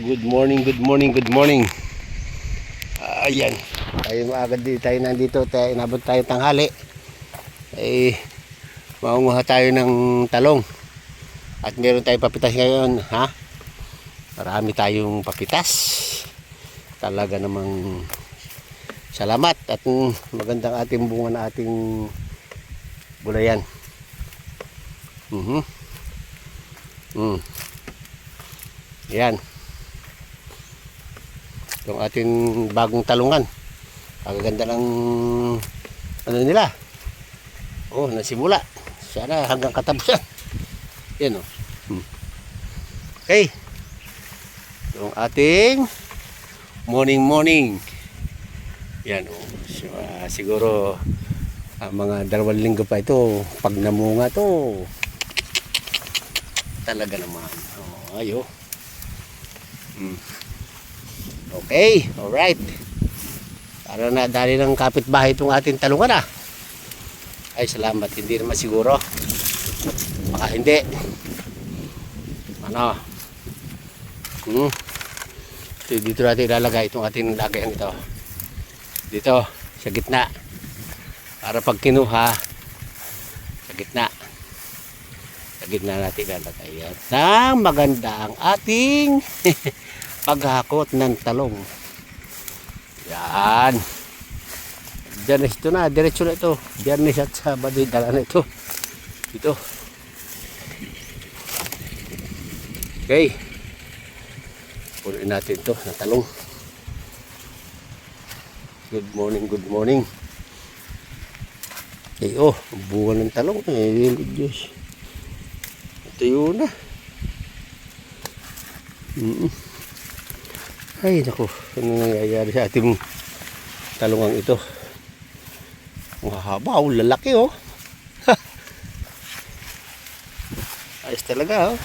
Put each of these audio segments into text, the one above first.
Good morning, good morning, good morning. Ayan. Tayo maagad din tayo nandito. Tayo, inabot tayo tanghali. Maunguha tayo ng talong. At meron tayong papitas ngayon. Ha? Marami tayong papitas. Talaga namang salamat. At magandang ating bunga na ating gulayan. Yan. Yung ating bagong talungan. Kagaganda ng ano nila. Oh, nasimula. Sana hanggang katapusan. Yan oh. Okay. Yung ating morning. Yan oh. Siguro mga 2 linggo pa ito pag namunga to. Talaga naman. Oh, ayo. Okay, alright. Para na dali ng kapitbahay itong ating talungan Ay, salamat. Hindi naman siguro. Baka hindi. Ano? Dito natin ilalagay itong ating lagayan ito. Dito, sa gitna. Para pag kinuha, sa gitna. Sa gitna natin ilalagay. At maganda ang ating paghakot ng talong. Yan. Biyernes ito na. Diretso na ito. Biyernes at Sabado. Dala na ito. Ito. Okay. Punuin natin ito ng talong. Good morning, good morning. Okay, oh. Bunga ng talong. Diyos. Ito yun na. Ay, naku. Ano nangyayari sa ating talungang ito? Mahaba, oh. Lalaki, oh. Ayos talaga, oh.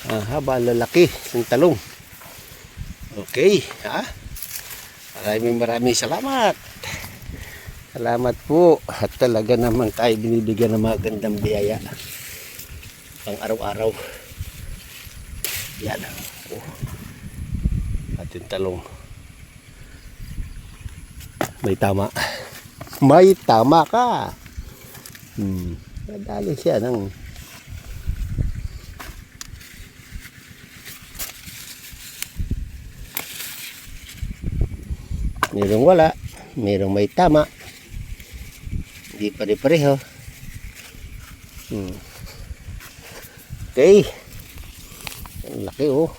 Haba, lalaki ng talong. Okay, ha? Maraming salamat. Salamat po. At talaga naman tayo binibigyan ng magandang biyaya. Pang araw-araw. Yan, oh. Ating talong. May tama. May tama ka. Nadali siya ng merong wala, merong may tama. Hindi pare-pareho. Okay. Ang laki, oh.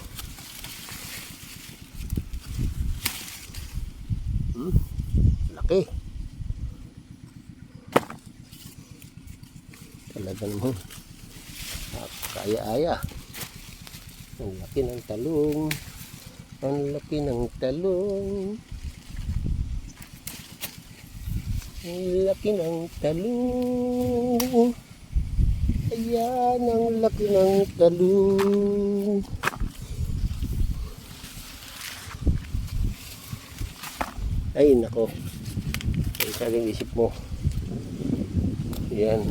Laki. Talaga naman. Kaya-aya. Ang laki ng talong. Ang laki ng talong. Ang laki ng talong. Ayan, ang laki ng talong. Ay, nako. Ay, saling isip mo. Yan.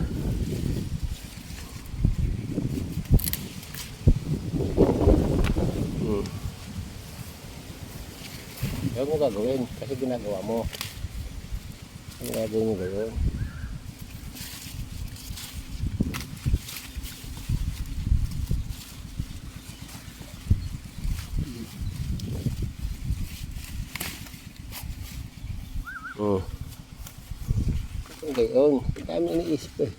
Huwag mo gagawin kasi ginagawa mo. Ang gagawin mo gawin. Ang gayon. Kami iniisip eh.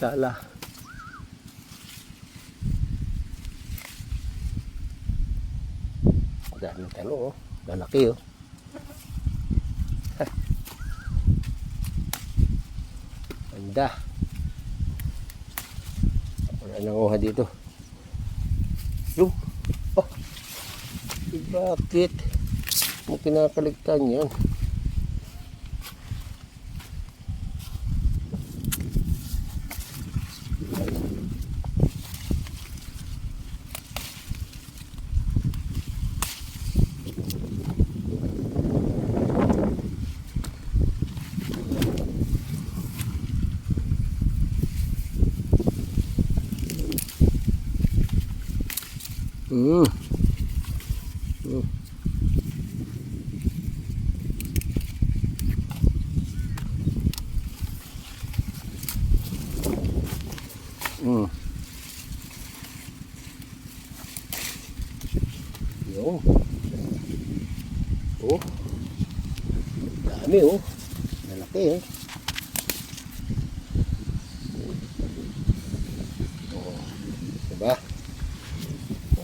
Sala. Daming talong, oh. Lalaki, oh. Ganda. Wala nang uha dito. Yung. Oh. Bakit? Mo kinakaligtan yan. Mm. Mm. Mm. Yo. Oh. Dami oh. Malaki eh. Oh. Diba?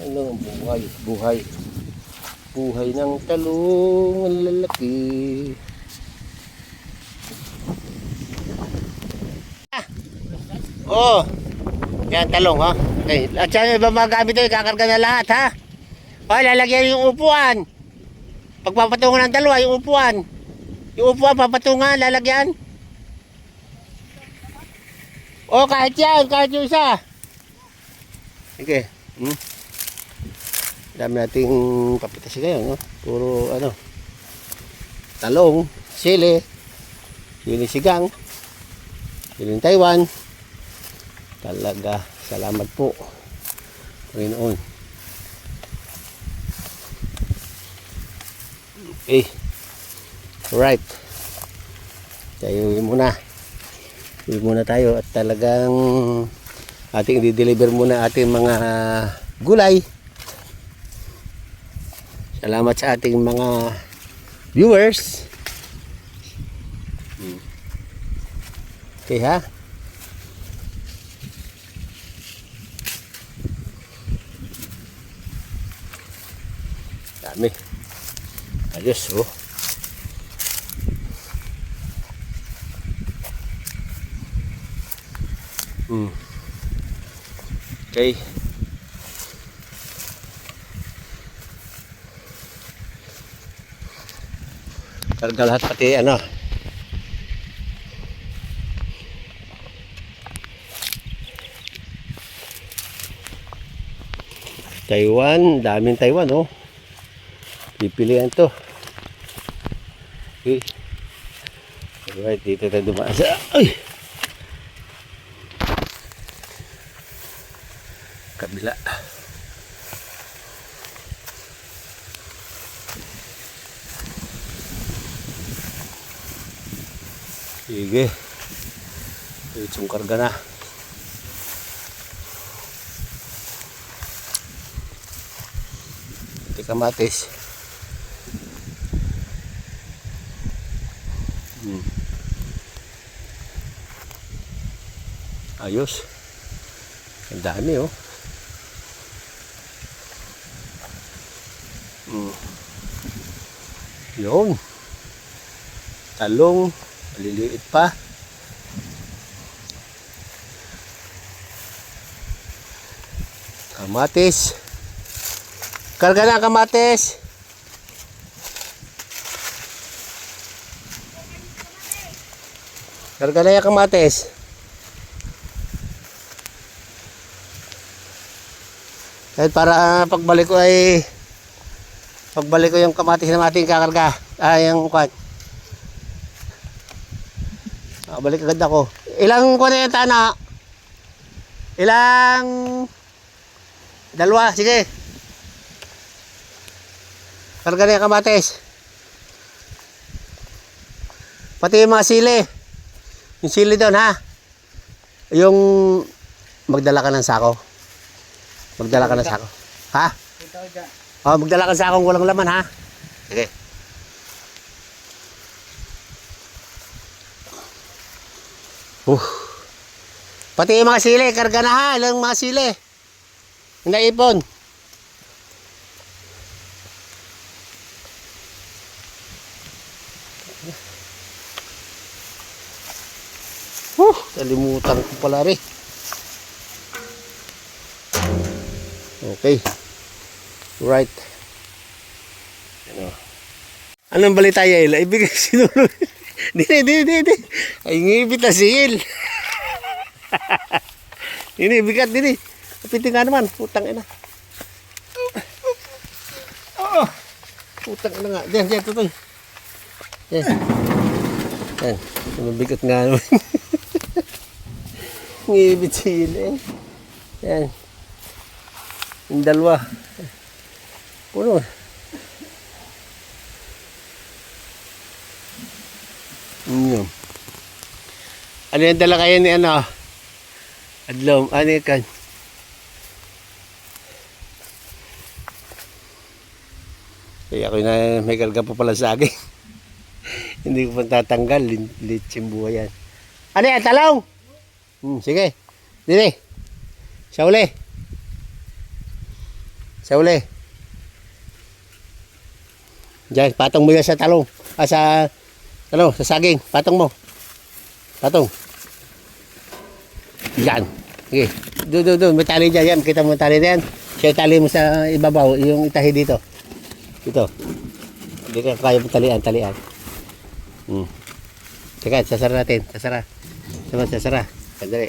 Ano ang buhay? Buhay. Buhay ng talong ang lalaki. Oh. Yan talong ha. Okay. At saan iba mga gamit ito, ikakarga na lahat ha. O, lalagyan yung upuan. Pagpapatungan ng dalawa, yung upuan. Yung upuan, papatungan, lalagyan. O, kahit yan, kahit yung isa. Sige. Dami nating papitas ngayon, no? Puro, ano, talong, sili, sili sigang, sili Taiwan. Talaga, salamat po, Panginoon. Okay. Alright. Tayo muna. Uwi muna tayo at talagang ating i-deliver muna ating mga gulay. Salamat sa ating mga viewers. Okay ha? Dami. Ayos oh. Okay. Karga lahat pati ano. Taiwan, daming Taiwan oh. Pipilian to. Okay. Alright, dito tayo dumaan sa... Ay! Kabila. Sige. Itsong karga na. Ito kamatis. Ayos. Ang dami oh. Yun. Talong. Maliliit pa. Kamatis. Karga na kamatis. Karga na yung kamatis. Kahit para pagbalik ko yung kamatis na ating kakarga. Yung kwan. Balik agad ako. Ilang kwan na yung tana? Ilang... Dalawa, sige. Karga na yung kamatis. Pati yung mga sili. Yung sili doon ha. Yung magdala ka ng sako. Magdala ka ng sako. Ha? Oh, magdala ka ng sakong walang laman ha. Sige. Pati yung mga sili, karga na ha. Ilang mga sili. Naipon. Kalimutan ko pala rin. Okay. Right. Ano? Anong balita Yael? Ibigay sinulog. Di. Ay ngipit na sihil. Ini bigat din. Kapitin nga naman. Putang ina. Putang ina nga. Diyan, tutoy. Yan. Mabigat nga naman. Ngipit sihil eh. Yan. Yung dalawa. Puno. Yun. Ano yung dala kayo ni ano? Adlom. Ano yung kan? Kaya ako na may karga pa pala sa akin. Hindi ko pa tatanggal. Litsim buhay yan. Ano yan? Talong? Sige. Dili. Sa uli. Sa uli. Diyan, patong mo yan sa talong. Sa saging. Patong mo. Patong. Yan. Sige. Doon. May tali dyan. Yan. Kita mo tali dyan. Siya tali mo sa ibabaw. Yung itahi dito. Ito. Hindi ka kaya mo talian. Teka, sasara natin. Sasara. Sandali.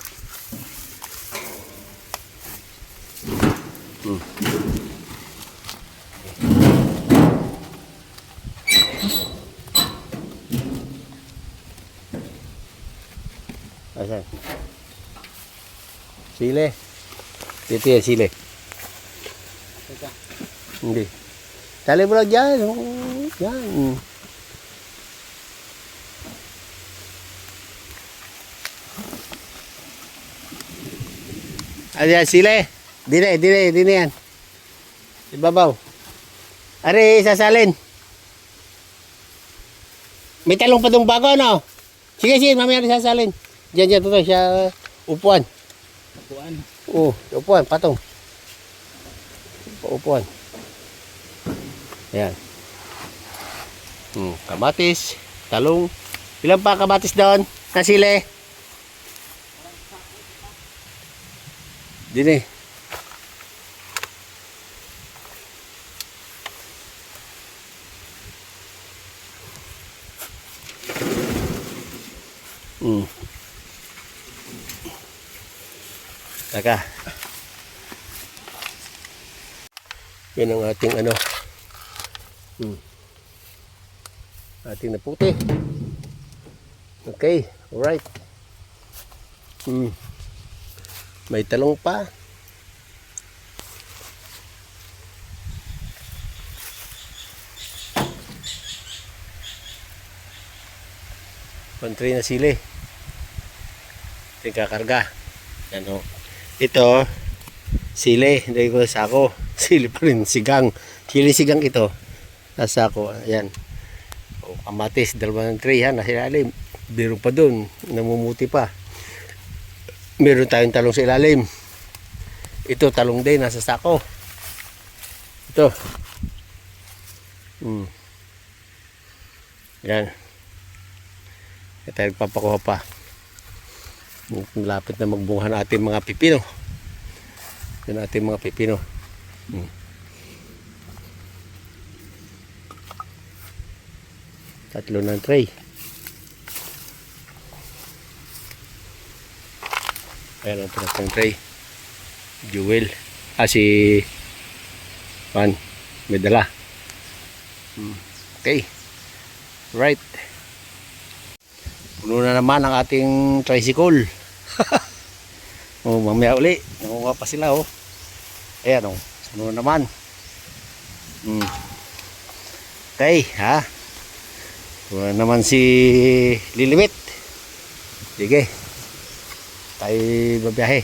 Asan? Sile. Dito yan, sile. Hindi. Tali mo lang dyan. Yan. Ayan, sile. Dine yan. Ibabaw. Are, sasalin. May talong pa dong bago, ano? Sige, mamaya rin sasalin. Diyan, ito siya upuan. Upuan? Oo, upuan, patong. Upuan. Ayan. Kamatis, talong. Ilan pa kamatis doon? Nasile. Dine. Taka. Yan ang ating ano. Ating naputi. Okay, alright. May talong pa. Pantry na sili. Ito kakarga. Ano? Ito, sili. Hindi ko sa ako. Sili pa rin. Sigang. Sili sigang ito. Nasa ako. Ayan. O, kamatis. 2 tray ha. Nasa ilalim. Biro pa dun. Namumuti pa. Meron tayong talong sa ilalim. Ito, talong din. Nasa sako. Ito. Yan. Ito tayo papakuha pa. Malapit na magbunga natin mga pipino. Yan natin mga pipino. 3 ng tray. Ayan ang pinakang tray. Jewel. Si Juan. May dala. Okay. Right. Puno na naman ang ating tricycle. Mamaya uli. Nangunga pa sila Ayan puno na naman. Okay ha. Puno na naman si Lilimit. Sige. Tayo babiyahe.